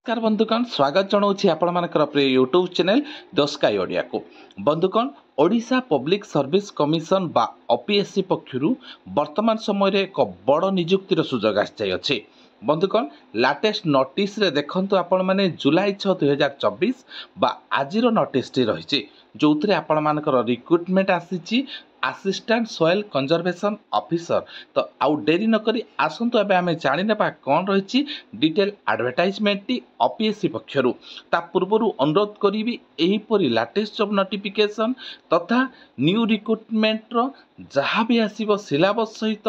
नमस्कार बंधुगण स्वागत जनाऊँ आपण प्रिय YouTube channel the sky Odia को। बंधुगण ओडिशा पब्लिक सर्विस कमिशन बा ओपीएससी पक्षर वर्तमान समय एक बड़ निजुक्तिर सुजोग आसी। बंधुगण लाटेस्ट नोटिस रे देखंतु आपण माने जुलाई 6 2024 बा आजिर नोटिस टी रही जो थे आपण मानकर रिक्रुटमेंट आसी असिस्टेंट सॉइल कंजर्वेशन ऑफिसर। तो आउ डेरी नक आसतु एवं आम जाने कौन रही डिटेल एडवर्टाइजमेंट टी ओपीएससी पक्षर ता पूर्व अनुरोध करी यहीपरी लाटेस्ट जॉब नोटिफिकेशन तथा न्यू रिक्रुटमेंट जहाँ भी आसो सिलेबस सहित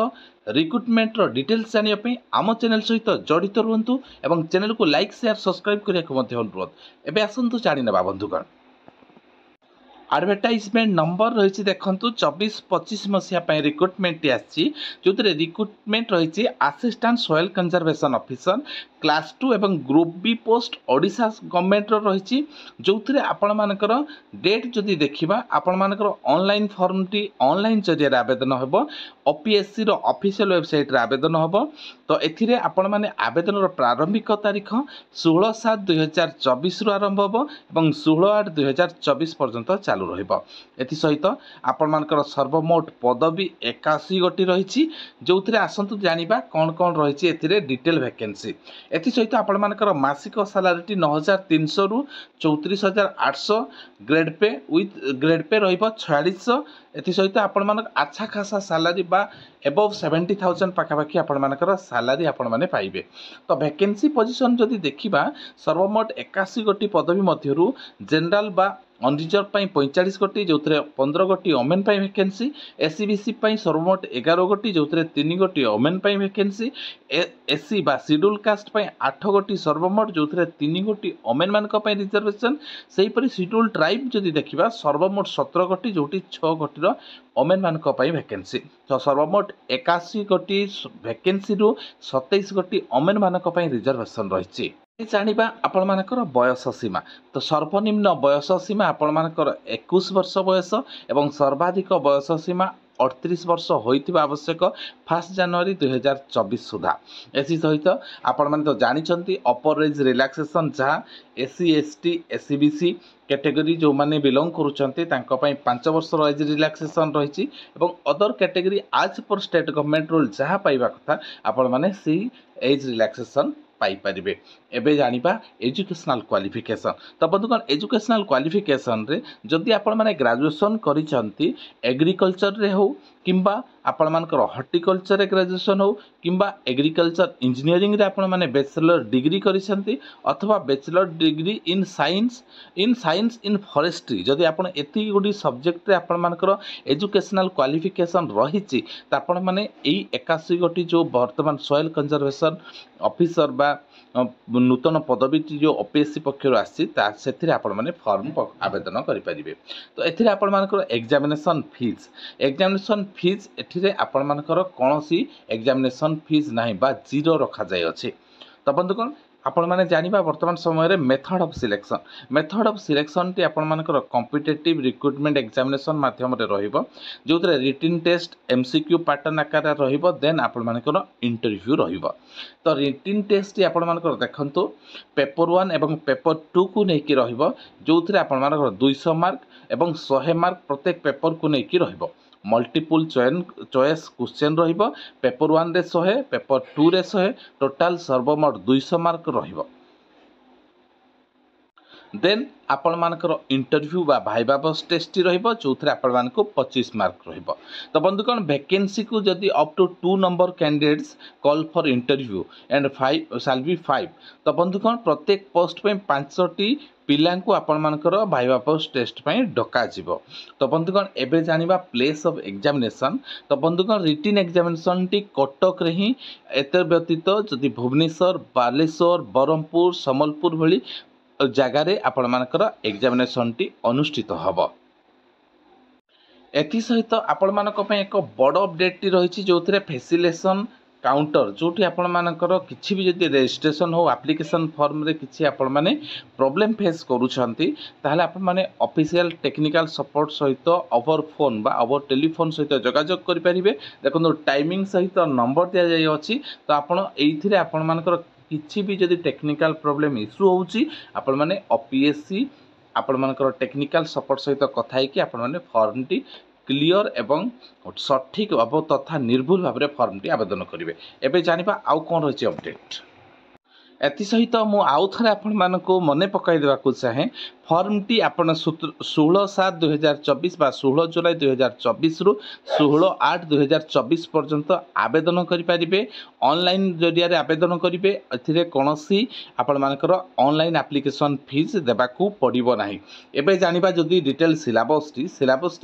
रिक्रुटमेंट डिटेल्स जानापी आम चैनल सहित जड़ित रुहतु एवं चैनल को लाइक शेयर सब्सक्राइब करने को अनुरोध। एवं आसतु जाना बंधुगण एडवर्टाइजमेंट नंबर रही देखु 24-25 मसीहा रिक्रुटमेंट आसी जो रिक्रुटमेंट रही assistant soil conservation officer class 2 एवं group B post Odisha government रही जो थे आपण मानकर डेट जदि देखा आपण मानकर ऑनलाइन फॉर्म टी ऑनलाइन जरिए आवेदन हो ओपीएससी रो ऑफिशियल वेबसाइट रे आवेदन हो। तो एथिरे आपण माने आवेदन रो प्रारंभिक तारीख 16/7/2024 रु आरंभ हो एवं 16/8/2024 पर्यंत चालू रहिबो। एथि सहित आपण मानकर सर्वमोट पदवी 81 गोटी रही जो थे आसतु जानिबा कौन कौन रही एथिरे डिटेल वैकेंसी। एथि सहित आपण मानकर मासिक सैलरी 9,300 रु 34,800 grade pay with grade pay रहिबो 4600। एथि सहित आपण मानक अच्छा खासा सैलरी बा एबव 70,000 पाखापाखि आपण मानकर सैलरी आपण माने पाइबे। तो वैकेंसी पोजीशन जदि देखिबा सर्वमोट 81 गोटी पदवी मध्यरु जनरल बा अनरिजर्व 45 गोटी जो 15 गोटी ओमेन वैकेंसी एससीबीसी सर्वमोट 11 गोटी जो 3 गोटी ओमेन वैकेंसी एससी बा शेड्यूल कास्ट 8 गोटी सर्वमोट जो 3 गोटी ओमेन मान रिजर्वेशन सेहीपरि शेड्यूल ट्राइब जदि देखा सर्वमोट 17 गोटी जो 6 गोटी ओमेन मान वैकेंसी। तो सर्वमोट 81 गोटी वैकेंसी रु 27 गोटी ओमेन मान रिजर्वेशन रही। जानिबा आपण मानकर बयस सीमा। तो सर्वनिम्न बयस सीमा आपण मानकर 21 वर्ष बयस एवं सर्वाधिक बयस सीमा 38 वर्ष होइतिबा आवश्यक 1 जनवरी 2024 सुधा। एसी सहित आपण माने तो जानिछंती अपर एज रिलैक्सेशन जहाँ एससी एसटी एससीबीसी कैटेगरी जो माने बिलोंग करूछंती तांको पई 5 वर्ष एज रिलैक्सेशन रही एवं अदर कैटेगरी आज पर स्टेट गवर्नमेंट रूल जहाँ पाइबा कथा आपण माने सी एज रिलैक्सेशन पाइपर। एबे जानिबा एजुकेशनल क्वालिफिकेशन। तो बंधुगण एजुकेशनल क्वालिफिकेशन रे जदि आपण माने ग्रेजुएशन करिसंती एग्रीकल्चर रे हो किंबा आपण मानकर हॉर्टिकल्चर रे ग्रेजुएशन हो किंबा एग्रीकल्चर इंजीनियरिंग रे आपण माने बैचलर डिग्री करिसंती अथवा bachelor degree in science in forestry जदि आपण एति गुडी सब्जेक्ट रे आपण मानकर एजुकेशनल क्वालिफिकेशन रहिछि त आपण माने एई 81 गोटी जो वर्तमान सॉइल कंजर्वेशन ऑफिसर बा नूतन पदवी जो ओपीएससी पक्षर आसी आपण माने फॉर्म आवेदन करें। तो एथिरे आपण मानकर एग्जामिनेशन फीस एथिरे आपण मानकर कोनोसी एग्जामिनेशन फीस नाही बा जीरो रखा जाय अछि। तो बंधुगण आपण माने जानिबा वर्तमान समय रे मेथड ऑफ सिलेक्शन टी आपण मानकर कॉम्पिटिटिव रिक्रुटमेंट एग्जामिनेशन माध्यम रे रहिबो जो रिटन टेस्ट एमसीक्यू पैटर्न आकार रहिबो देन आपण मानकर इंटरव्यू रहिबो। तो रिटन टेस्ट आपण मानकर देखंतु पेपर 1 एवं पेपर 2 को नेकी रहिबो जो आपण मानकर 200 मार्क एवं 100 मार्क प्रत्येक पेपर को नेकी रहिबो। मल्टीपल चॉइस क्वेश्चन रहिबो पेपर 1 रे 100 पेपर 2 रे 100 टोटाल सर्वमोट 200 मार्क रहिबो। देन आपण मानकर इंटरव्यू बा भाइबा बस टेस्ट रहिबो जो थे आपण मानको 25 मार्क रहिबो। तो बंधुगण वैकेंसी को जदि up to 2 number candidates call for interview and 5 shall be 5। तो बंधुगण प्रत्येक पोस्ट पे 5टी पिला को आपण मानकर भाइबा पोस्ट टेस्ट पे डका जिवो। तो बंधुगण एबे जानिबा प्लेस ऑफ एग्जामिनेशन। तो बंधुगण रिटन एग्जामिनेशन टी कटक रे ही एतर व्यतीत जदि भुवनेश्वर बालेश्वर बरहमपुर सम्बलपुर भली जगार आपण मानकर एग्जामिनेशन टी अनुष्ठित हब। एथि सहित आपण मानक पय एक बड़ अपडेट टी रही जो थे फैसिलेशन काउंटर जोटी आपण मानकर किछि भी जदि रजिस्ट्रेशन हो एप्लिकेशन फॉर्म रे किछि आपण माने प्रॉब्लम फेस करूछंती ताहले आपण माने ऑफिशियल टेक्निकल सपोर्ट सहित ओवर फोन बा ओवर टेलीफोन सहित जोगाजोग करि परिबे। देखो टाइमिंग सहित नंबर दिया जाय अछि। तो आपण एइथिरे आपण मानकर किसी भी जदि टेक्निकल प्रॉब्लम इश्यू होउची आपण माने पीएससी आपण मानकर टेक्निकल सपोर्ट सहित कथा है कि आपण माने फॉर्म टी क्लियर एवं सठिक तथा निर्भुल भाव में फॉर्म टी आवेदन करेंगे। एबे जानिबा आउ कोन रही अपडेट एसहित मु आउ थे आपण मन पकई देवाक चाहे फॉर्म टी आपण 16/7/2024 बा 16 जुलाई 2024 रु 16/8/2024 पर्यंत आवेदन करें। ऑनलाइन जरिया रे आवेदन करेंगे। एथिरे कोनोसी आपण मानकर ऑनलाइन एप्लिकेशन फीस देबाकू पड़िबो नाही। एबे जानिबा जदि डिटेल सिलेबस टी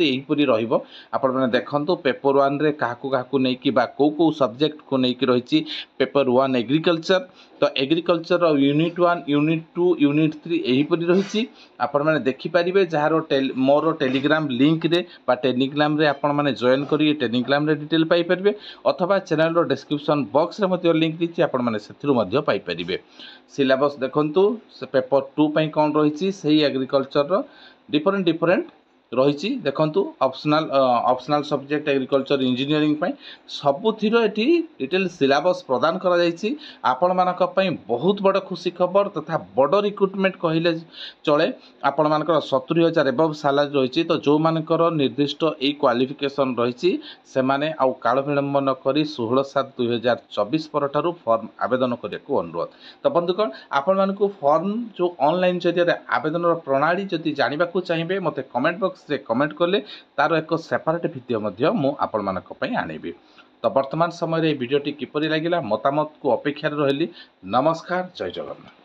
एहीपरि रहिबो। आपण माने देखंतु पेपर 1 रे काहाकू काहाकू नै कि बा को सब्जेक्ट को नै कि रहिछि। पेपर 1 एग्रीकल्चर तो एग्रीकल्चर यूनिट 1 यूनिट 2 यूनिट 3 एहीपरि रहिछि। आपण माने देखि परिबे जहार मोर टेलीग्राम लिंक रे बा टेलीग्राम रे आपण माने जॉइन करी टेलीग्राम रे डिटेल पाई परिबे अथवा चैनल रो डिस्क्रिप्शन बॉक्स रे मध्ये लिंक दिछि आपण माने सेथिरु मध्ये पाई परिबे। सिलेबस देखंतु से पेपर 2 पई कोन रहिछि सेही एग्रीकल्चर रो डिफरेंट रही देखु ऑप्शनल सब्जेक्ट एग्रीकल्चर इंजीनियरिंग सबुथिर एटी डिटेल सिलेबस प्रदान करा जायछि। आपण मानक पई बहुत बड़ खुशी खबर तथा बड़ रिक्रुटमेंट कहले चले। आपण मानकर 70,000 एबव सैलरी रही तो जो मानकर निर्दिष्ट ए क्वालिफिकेशन रही से माने आउ काल विलंब न करी 16/7/2024 परठारु फॉर्म आवेदन करने को अनुरोध। तो बंधुगण आपण मानक फॉर्म जो ऑनलाइन जरिया आवेदन प्रणाली जदि जानिबा को चाहिए मते कमेंट बॉक्स से कमेंट कले तार एक सेपरेट वीडियो मध्य मु आपण मानक पई आनेबी। तो वर्तमान समय रे वीडियोटी किपरि लागिला मतामत को अपेक्षा रहिली। नमस्कार, जय जगन्नाथ।